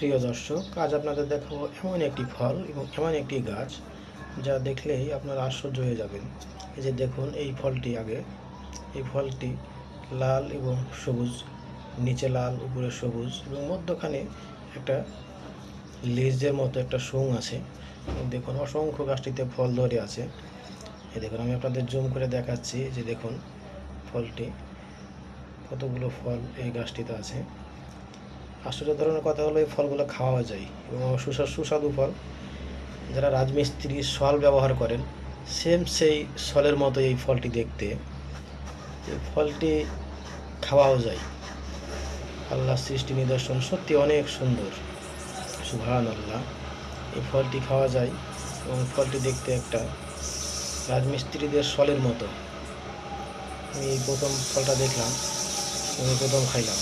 প্রিয় দর্শক, আজ আপনাদের দেখাবো এমন একটি ফল এবং এমন একটি গাছ যা দেখলেই আপনারা আশ্চর্য হয়ে যাবেন। এই যে দেখুন, এই ফলটি এই ফলটি লাল এবং সবুজ, নিচে লাল উপরে সবুজ এবং মধ্যখানে একটা লেজের মতো একটা শুং আছে। দেখুন, অসংখ্য গাছটিতে ফল ধরে আছে। এই দেখুন, আমি আপনাদের জুম করে দেখাচ্ছি যে দেখুন ফলটি, কতগুলো ফল এই গাছটিতে আছে। আশ্চর্য ধরনের কথা হলো, এই ফলগুলো খাওয়া যায় এবং সুস্বাদু ফল। যারা রাজমিস্ত্রি শল ব্যবহার করেন, সেম সেই শলের মতো এই ফলটি দেখতে। এই ফলটি খাওয়াও যায়। আল্লাহর সৃষ্টি নিদর্শন সত্যি অনেক সুন্দর, সুবহানাল্লাহ। এই ফলটি খাওয়া যায় এবং ফলটি দেখতে একটা রাজমিস্ত্রিদের শলের মতো। আমি এই প্রথম ফলটা দেখলাম, আমি প্রথম খাইলাম।